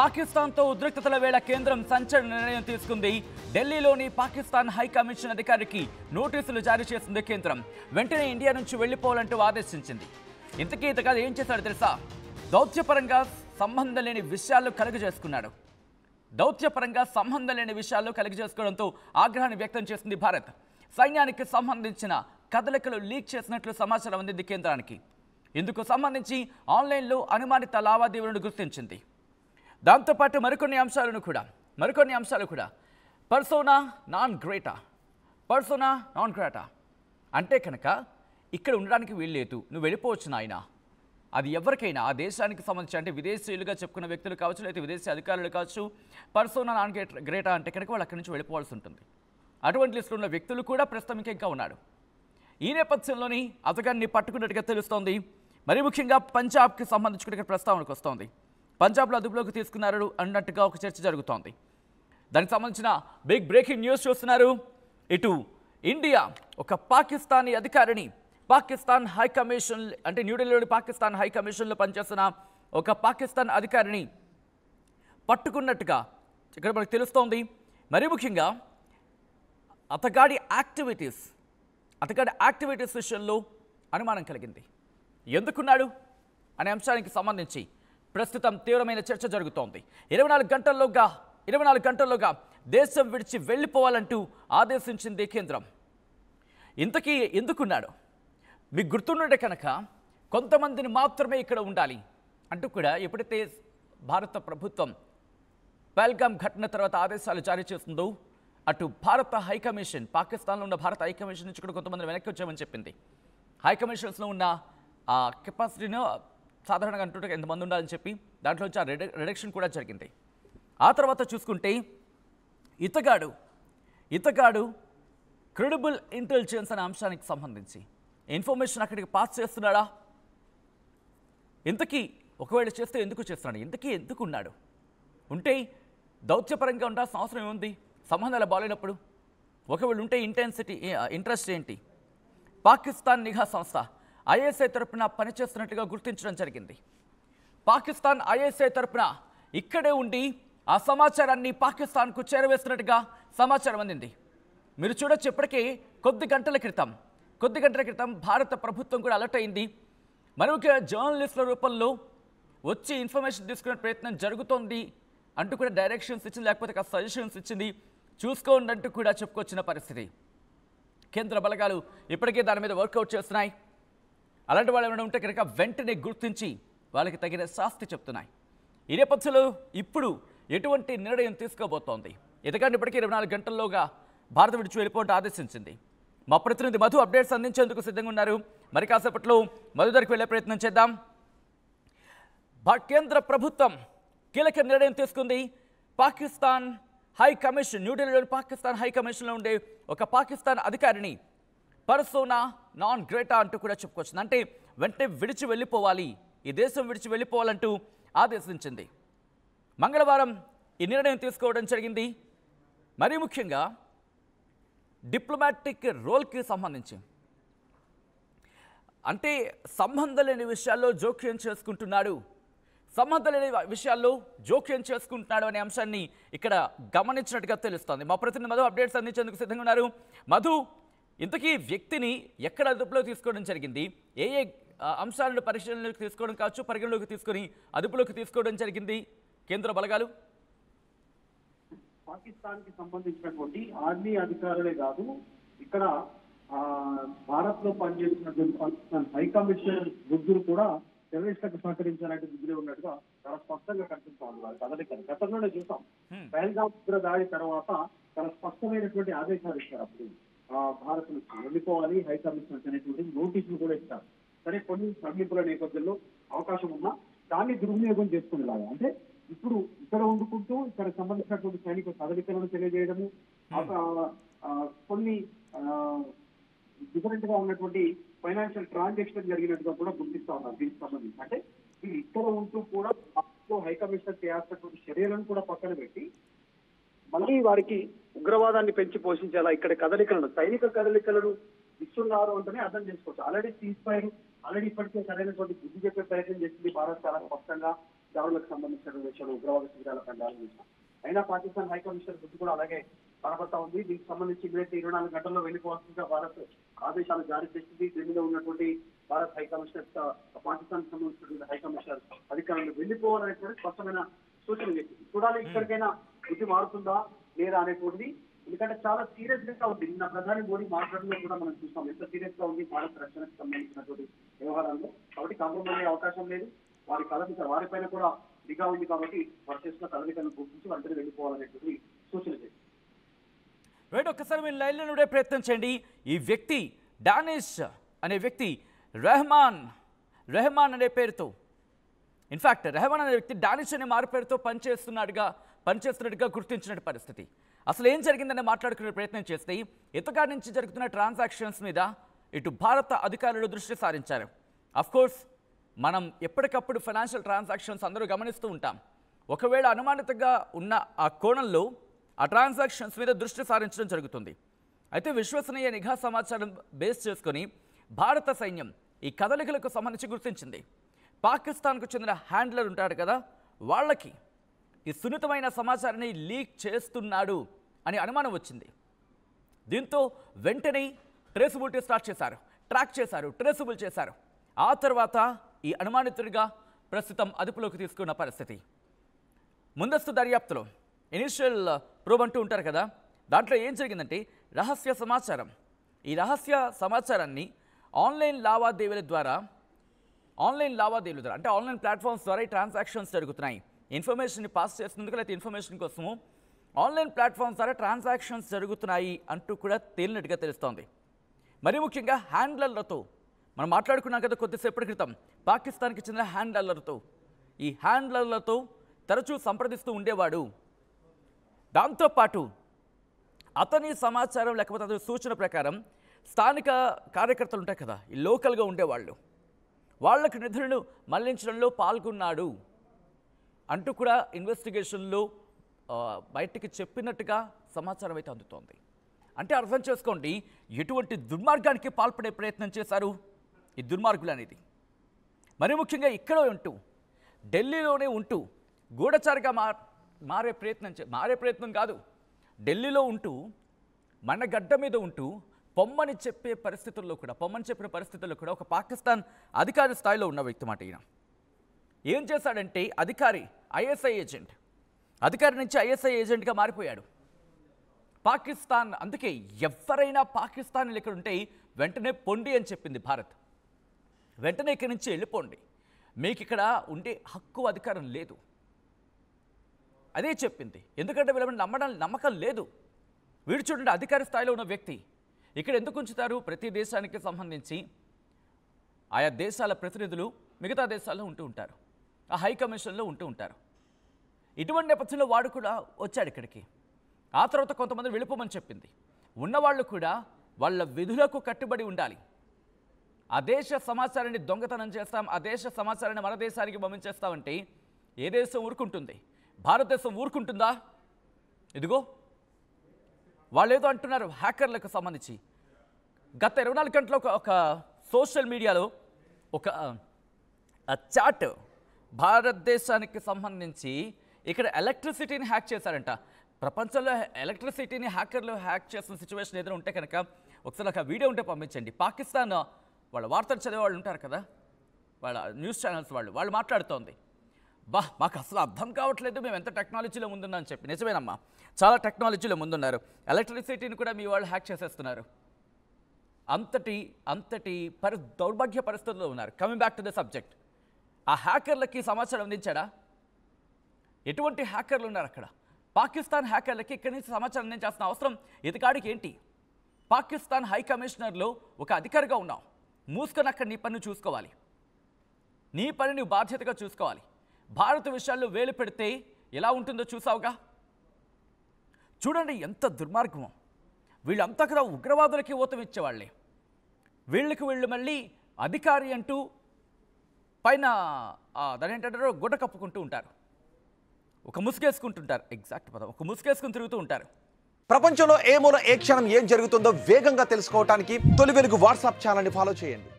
పాకిస్తాన్తో ఉద్రిక్తతల వేళ కేంద్రం సంచలన నిర్ణయం తీసుకుంది. ఢిల్లీలోని పాకిస్తాన్ హై కమిషన్ అధికారికి నోటీసులు జారీ చేసింది కేంద్రం. వెంటనే ఇండియా నుంచి వెళ్లిపోవాలంటూ ఆదేశించింది. ఇంతకీ ఇతగా ఏం చేశాడు తెలుసా? దౌత్యపరంగా సంబంధం లేని విషయాలు కలుగజేసుకున్నాడు. దౌత్యపరంగా సంబంధం లేని విషయాల్లో కలుగజేసుకోవడంతో ఆగ్రహాన్ని వ్యక్తం చేసింది భారత్. సైన్యానికి సంబంధించిన కదలికలు లీక్ చేసినట్లు సమాచారం అందింది కేంద్రానికి. ఇందుకు సంబంధించి ఆన్లైన్లో అనుమానిత లావాదేవీలను గుర్తించింది. దాంతోపాటు మరికొన్ని అంశాలు కూడా పర్సోనా నాన్ గ్రేటా అంటే కనుక ఇక్కడ ఉండడానికి వీల్లేదు, నువ్వు వెళ్ళిపోవచ్చు నాయన. అది ఎవరికైనా ఆ దేశానికి సంబంధించి అంటే విదేశీయులుగా చెప్పుకున్న వ్యక్తులు కావచ్చు, లేకపోతే విదేశీ అధికారులు కావచ్చు, పర్సోనా నాన్ గ్రేటా అంటే కనుక వాళ్ళు అక్కడి నుంచి వెళ్ళిపోవాల్సి ఉంటుంది. అటువంటి లిస్టులో ఉన్న వ్యక్తులు కూడా ప్రస్తుతం ఇంకా ఉన్నాడు. ఈ నేపథ్యంలోని అతగాన్ని పట్టుకున్నట్టుగా తెలుస్తోంది. మరి ముఖ్యంగా పంజాబ్కి సంబంధించుకునే ప్రస్తావనకు వస్తోంది. పంజాబ్లో అదుపులోకి తీసుకున్నారు అన్నట్టుగా ఒక చర్చ జరుగుతోంది. దానికి సంబంధించిన బిగ్ బ్రేకింగ్ న్యూస్ చూస్తున్నారు. ఇటు ఇండియా ఒక పాకిస్తానీ అధికారిని పాకిస్తాన్ హై కమిషన్ అంటే న్యూఢిల్లీలోని పాకిస్తాన్ హై కమిషన్లో పనిచేస్తున్న ఒక పాకిస్తాన్ అధికారిని పట్టుకున్నట్టుగా ఇక్కడ మనకు తెలుస్తోంది. మరీ ముఖ్యంగా అతగాడి యాక్టివిటీస్ విషయంలో అనుమానం కలిగింది. ఎందుకున్నాడు అనే అంశానికి సంబంధించి ప్రస్తుతం తీవ్రమైన చర్చ జరుగుతోంది. 24 గంటల్లోగా దేశం విడిచి వెళ్ళిపోవాలంటూ ఆదేశించింది కేంద్రం. ఇంతకీ ఎందుకున్నాడు? మీకు గుర్తుండే కనుక కొంతమందిని మాత్రమే ఇక్కడ ఉండాలి అంటూ కూడా ఎప్పుడైతే భారత ప్రభుత్వం పహల్గామ్ ఘటన తర్వాత ఆదేశాలు జారీ చేస్తుందో అటు భారత హైకమిషన్ పాకిస్తాన్లో ఉన్న భారత హైకమిషన్ నుంచి కూడా కొంతమంది వెనక్కి వచ్చామని చెప్పింది. హైకమిషన్స్లో ఉన్న ఆ కెపాసిటీను సాధారణంగా అంటుంటే ఎంతమంది ఉండాలని చెప్పి దాంట్లో నుంచి ఆ రిడక్షన్ కూడా జరిగింది. ఆ తర్వాత చూసుకుంటే ఇతగాడు క్రెడిబుల్ ఇంటెలిజెన్స్ అనే అంశానికి సంబంధించి ఇన్ఫర్మేషన్ అక్కడికి పాస్ చేస్తున్నాడా? ఇంతకీ ఒకవేళ చేస్తే ఎందుకు చేస్తున్నాడు? ఎందుకు ఉన్నాడు? ఉంటే దౌత్యపరంగా ఉండాల్సిన అవసరం ఏముంది? సంబంధాలు బాగాలేనప్పుడు ఒకవేళ ఉంటే ఇంట్రెస్ట్ ఏంటి? పాకిస్తాన్ నిఘా సంస్థ ఐఎస్ఐ తరపున పనిచేస్తున్నట్టుగా గుర్తించడం జరిగింది. పాకిస్తాన్ ఐఎస్ఐ తరపున ఇక్కడే ఉండి ఆ సమాచారాన్ని పాకిస్తాన్కు చేరవేస్తున్నట్టుగా సమాచారం అందింది. మీరు చూడొచ్చు, ఇప్పటికే కొద్ది గంటల క్రితం భారత ప్రభుత్వం కూడా అలర్ట్ అయింది. మనకి జర్నలిస్టుల రూపంలో వచ్చి ఇన్ఫర్మేషన్ తీసుకునే ప్రయత్నం జరుగుతోంది అంటూ కూడా డైరెక్షన్స్ ఇచ్చింది, లేకపోతే సజెషన్స్ ఇచ్చింది. చూసుకోండి అంటూ కూడా చెప్పుకొచ్చిన పరిస్థితి. కేంద్ర బలగాలు ఇప్పటికే దాని మీద వర్కౌట్ చేస్తున్నాయి. అలాంటి వాళ్ళు ఏమైనా ఉంటే కనుక వెంటనే గుర్తించి వాళ్ళకి తగిన శాస్తి చెప్తున్నాయి. ఈ నేపథ్యంలో ఇప్పుడు ఎటువంటి నిర్ణయం తీసుకోబోతోంది? ఎందుకంటే ఇప్పటికీ 24 గంటల్లోగా భారత విడిచి వెళ్ళిపోవడం ఆదేశించింది. మా ప్రతినిధి మధు అప్డేట్స్ అందించేందుకు సిద్ధంగా ఉన్నారు. మరి కాసేపట్లో మధు దగ్గరికి వెళ్ళే ప్రయత్నం చేద్దాం. కేంద్ర ప్రభుత్వం కీలక నిర్ణయం తీసుకుంది. పాకిస్తాన్ హై కమిషన్ న్యూఢిల్లీలోని పాకిస్తాన్ హై కమిషన్లో ఉండే ఒక పాకిస్తాన్ అధికారిని పర్సోనా నాన్ గ్రేటా అంటూ కూడా చెప్పుకొచ్చింది. అంటే వెంటనే ఈ దేశం విడిచి వెళ్ళిపోవాలంటూ ఆదేశించింది. మంగళవారం ఈ నిర్ణయం తీసుకోవడం జరిగింది. మరీ ముఖ్యంగా డిప్లొమాటిక్ రోల్కి సంబంధించి అంటే సంబంధం లేని విషయాల్లో జోక్యం చేసుకుంటున్నాడు అనే అంశాన్ని ఇక్కడ గమనించినట్టుగా తెలుస్తోంది. మా ప్రతినిధి మధు అప్డేట్స్ అందించేందుకు సిద్ధంగా ఉన్నారు. మధు, ఇంతకీ వ్యక్తిని ఎక్కడ అదుపులో తీసుకోవడం జరిగింది? ఏ అంశాలను పరిగణలోకి తీసుకొని అదుపులోకి తీసుకోవడం జరిగింది కేంద్ర బలగాలు? పాకిస్తాన్ కి సంబంధించినటువంటి ఆర్మీ అధికారులే కాదు, ఇక్కడ భారత్ లో పనిచేస్తున్నటువంటి పాకిస్తాన్ హై కమిషనర్ ముగ్గురు కూడా టెర్రరిస్టులకు సహకరించాలంటే ముగ్గురే ఉన్నట్టుగా చాలా స్పష్టంగా కనిపిస్తోంది. వారి కదలికలు గతంలోనే చూసాం. పహల్గామ్ ఉగ్ర దాడి తర్వాత చాలా స్పష్టమైనటువంటి ఆదేశాలు ఇచ్చారు. అప్పుడు భారత్ నుంచి వెళ్ళిపోవాలి హై కమిషనర్స్ అనేటువంటి నోటీసులు కూడా ఇస్తారు. సరే, కొన్ని సడలింపుల నేపథ్యంలో అవకాశం ఉన్నా దాన్ని దుర్వినియోగం చేసుకునేలాగా, అంటే ఇప్పుడు ఇక్కడ వండుకుంటూ ఇక్కడ సంబంధించినటువంటి సైనిక కదలికలను తెలియజేయడము, కొన్ని డిఫరెంట్ గా ఉన్నటువంటి ఫైనాన్షియల్ ట్రాన్సాక్షన్ జరిగినట్టుగా కూడా గుర్తిస్తా ఉన్నారు. దీనికి సంబంధించి అంటే వీళ్ళు ఇక్కడ ఉంటూ కూడా హై కమిషనర్ చేయాల్సినటువంటి చర్యలను కూడా పక్కన పెట్టి మళ్ళీ వారికి ఉగ్రవాదాన్ని పెంచి పోషించేలా ఇక్కడ సైనిక కదలికలను ఇస్తున్నారు అంటేనే అర్థం చేసుకోవచ్చు. ఆల్రెడీ సీజ్ ఫైర్ ఆల్రెడీ ఇప్పటికే సరైనటువంటి బుద్ధి చెప్పే ప్రయత్నం చేసింది భారత్ చాలా స్పష్టంగా. దాడులకు సంబంధించిన విషయంలో ఉగ్రవాద శిబిరాలపై దాడులు చేశాం. అయినా పాకిస్తాన్ హైకమిషనర్ గుర్తు కూడా అలాగే కనబడతా ఉంది. దీనికి సంబంధించి ఇమీడియట్ 24 గంటల్లో వెళ్లిపోవాల్సిందిగా భారత్ ఆదేశాలు జారీ చేసింది. ఢిల్లీలో ఉన్నటువంటి భారత్ హైకమిషనర్ పాకిస్తాన్ సంబంధించినటువంటి హైకమిషనర్ అధికారులు వెళ్లిపోవాలనేటువంటి స్పష్టమైన సూచన చేసింది. చూడాలి ఇక్కడికైనా బుద్ధి మారుతుందా లేదా అనేటువంటిది. ఎందుకంటే చాలా సీరియస్ గా ఉంది. నిన్న ప్రధాని మోడీ మాట్లాడడంలో కూడా మనం చూస్తాం ఎంత సీరియస్ గా ఉంది భారత్ రక్షణకు సంబంధించినటువంటి వ్యవహారంలో. కాబట్టి కాంప్రమైజ్ అయ్యే అవకాశం లేదు. వారి కదలిక వారిపైన కూడా నిఘా ఉంది కాబట్టి వారు చేసిన కదలికలను గుర్తించి వెంటనే వెళ్ళిపోవాలనేటువంటి సూచన చేసింది. రైట్, ఒక్కసారి మీరు లైన్లో ఉండే ప్రయత్నం చేయండి. ఈ వ్యక్తి డానిష్ అనే వ్యక్తి రెహమాన్ అనే పేరుతో, ఇన్ఫాక్ట్ రెహమాన్ అనే వ్యక్తి డానిష్ అనే మారు పేరుతో పనిచేస్తున్నట్టుగా గుర్తించిన పరిస్థితి. అసలు ఏం జరిగిందని మాట్లాడుకునే ప్రయత్నం చేస్తే ఇతగా నుంచి జరుగుతున్న ట్రాన్సాక్షన్స్ మీద ఇటు భారత అధికారులు దృష్టి సారించారు. అఫ్కోర్స్ మనం ఎప్పటికప్పుడు ఫైనాన్షియల్ ట్రాన్సాక్షన్స్ అందరూ గమనిస్తూ ఉంటాం. ఒకవేళ అనుమానితంగా ఉన్న ఆ కోణంలో ఆ ట్రాన్సాక్షన్స్ మీద దృష్టి సారించడం జరుగుతుంది. అయితే విశ్వసనీయ నిఘా సమాచారం బేస్ చేసుకొని భారత సైన్యం ఈ కదలికలకు సంబంధించి గుర్తించింది. పాకిస్తాన్కు చెందిన హ్యాండ్లర్ ఉంటాడు కదా, వాళ్ళకి ఈ సున్నితమైన సమాచారాన్ని లీక్ చేస్తున్నాడు అని అనుమానం వచ్చింది. దీంతో వెంటనే ట్రేసబిలిటీ స్టార్ట్ చేశారు, ట్రాక్ చేశారు, ట్రేసబుల్ చేశారు. ఆ తర్వాత ఈ అనుమానితుడిగా ప్రస్తుతం అదుపులోకి తీసుకున్న పరిస్థితి. ముందస్తు దర్యాప్తులో ఇనిషియల్ ప్రోబ్ అంటూ ఉంటారు కదా, దాంట్లో ఏం జరిగిందంటే రహస్య సమాచారం, ఈ రహస్య సమాచారాన్ని ఆన్లైన్ లావాదేవీల ద్వారా అంటే ఆన్లైన్ ప్లాట్ఫామ్స్ ద్వారా ఈ ట్రాన్సాక్షన్స్ జరుగుతున్నాయి. ఇన్ఫర్మేషన్ని పాస్ చేసినందుకు లేకపోతే ఇన్ఫర్మేషన్ కోసము ఆన్లైన్ ప్లాట్ఫామ్స్ ద్వారా ట్రాన్సాక్షన్స్ జరుగుతున్నాయి అంటూ కూడా తేలినట్టుగా తెలుస్తోంది. మరీ ముఖ్యంగా హ్యాండ్లర్లతో మనం మాట్లాడుకున్నాం కదా కొద్దిసేపటి క్రితం, పాకిస్తాన్కి చెందిన ఈ హ్యాండ్లర్లతో తరచూ సంప్రదిస్తూ ఉండేవాడు. దాంతోపాటు అతని సమాచారం లేకపోతే అతని సూచన ప్రకారం స్థానిక కార్యకర్తలు ఉంటాయి కదా, ఈ లోకల్గా ఉండేవాళ్ళు, వాళ్ళకు నిధులను మళ్లించడంలో పాల్గొన్నాడు అంటూ కూడా ఇన్వెస్టిగేషన్లో బయటికి చెప్పినట్టుగా సమాచారం అయితే అందుతోంది. అంటే అర్థం చేసుకోండి ఎటువంటి దుర్మార్గానికి పాల్పడే ప్రయత్నం చేశారు ఈ దుర్మార్గులు అనేది. మరి ముఖ్యంగా ఇక్కడ ఉంటూ ఢిల్లీలోనే ఉంటూ గూఢచారిగా మారే ప్రయత్నం కాదు, ఢిల్లీలో ఉంటూ మన గడ్డ మీద ఉంటూ పొమ్మని చెప్పిన పరిస్థితుల్లో కూడా ఒక పాకిస్తాన్ అధికారి స్థాయిలో ఉన్న వ్యక్తి మాట ఈయన. ఏం చేశాడంటే అధికారి నుంచి ఐఎస్ఐ ఏజెంట్గా మారిపోయాడు. పాకిస్తాన్, అందుకే ఎవరైనా పాకిస్తాన్లు ఇక్కడ ఉంటే వెంటనే పొండి అని చెప్పింది భారత్. వెంటనే ఇక్కడి నుంచి వెళ్ళిపోండి, మీకు ఇక్కడ ఉండే హక్కు అధికారం లేదు అదే చెప్పింది. ఎందుకంటే వీళ్ళని నమ్మకం లేదు. వీడు చూడండి అధికారి స్థాయిలో ఉన్న వ్యక్తి ఇక్కడ ఎందుకు ఉంచుతారు? ప్రతి దేశానికి సంబంధించి ఆయా దేశాల ప్రతినిధులు మిగతా దేశాల్లో ఉంటూ ఉంటారు, ఆ హై కమిషన్లో ఉంటూ ఉంటారు. ఇటువంటి నేపథ్యంలో వాడు కూడా వచ్చాడు ఇక్కడికి. ఆ తర్వాత కొంతమంది వెళ్ళిపోమని చెప్పింది. ఉన్నవాళ్ళు కూడా వాళ్ళ విధులకు కట్టుబడి ఉండాలి. ఆ దేశ సమాచారాన్ని దొంగతనం చేస్తాం, ఆ దేశ సమాచారాన్ని మన దేశానికి పంపించేస్తామంటే ఏ దేశం ఊరుకుంటుంది? భారతదేశం ఊరుకుంటుందా? ఇదిగో వాళ్ళు ఏదో అంటున్నారు హ్యాకర్లకు సంబంధించి. గత 24 గంటల ఒక సోషల్ మీడియాలో ఒక చాట్ భారతదేశానికి సంబంధించి ఇక్కడ ఎలక్ట్రిసిటీని హ్యాక్ చేశారంట. ప్రపంచంలో ఎలక్ట్రిసిటీని హ్యాకర్లు హ్యాక్ చేస్తున్న సిచ్యువేషన్ ఏదైనా ఉంటే కనుక ఒకసారి ఒక వీడియో ఉంటే పంపించండి. పాకిస్తాన్ వాళ్ళ వార్తలు చదివే వాళ్ళు ఉంటారు కదా, వాళ్ళ న్యూస్ ఛానల్స్ వాళ్ళు మాట్లాడుతోంది, మాకు అసలు అర్థం కావట్లేదు మేము ఎంత టెక్నాలజీలో ముందున్నా అని చెప్పి. నిజమేనమ్మా, చాలా టెక్నాలజీలో ముందున్నారు. ఎలక్ట్రిసిటీని కూడా మీ వాళ్ళు హ్యాక్ చేసేస్తున్నారు. అంతటి దౌర్భాగ్య పరిస్థితుల్లో ఉన్నారు. Coming back to the subject, ఆ హ్యాకర్లకి సమాచారం అందించాడా? ఎటువంటి హ్యాకర్లు ఉన్నారు అక్కడ? పాకిస్తాన్ హ్యాకర్లకి ఇక్కడి నుంచి సమాచారం అందించాల్సిన అవసరం ఇతగాడికి ఏంటి? పాకిస్తాన్ హై కమిషనర్లో ఒక అధికారిగా ఉన్నావు, మూసుకొని అక్కడ నీ పని చూసుకోవాలి, నీ పని నువ్వు బాధ్యతగా చూసుకోవాలి. భారత విషయాల్లో వేలు పెడితే ఎలా ఉంటుందో చూసావుగా. చూడండి ఎంత దుర్మార్గమో. వీళ్ళంతా కదా ఉగ్రవాదులకి ఊతం ఇచ్చేవాళ్ళే. వీళ్ళు మళ్ళీ అధికారి అంటూ పైన దాని ఏంటంటారో గుడ్డ కప్పుకుంటూ ఉంటారు, ఒక ముసుగేసుకుంటుంటారు. ఎగ్జాక్ట్ పదం, ఒక ముసుగేసుకుని తిరుగుతూ ఉంటారు. ప్రపంచంలో ఏ మూల ఏ క్షణం ఏం జరుగుతుందో వేగంగా తెలుసుకోవడానికి తొలి వెలుగు వాట్సాప్ ఛానల్ని ఫాలో చేయండి.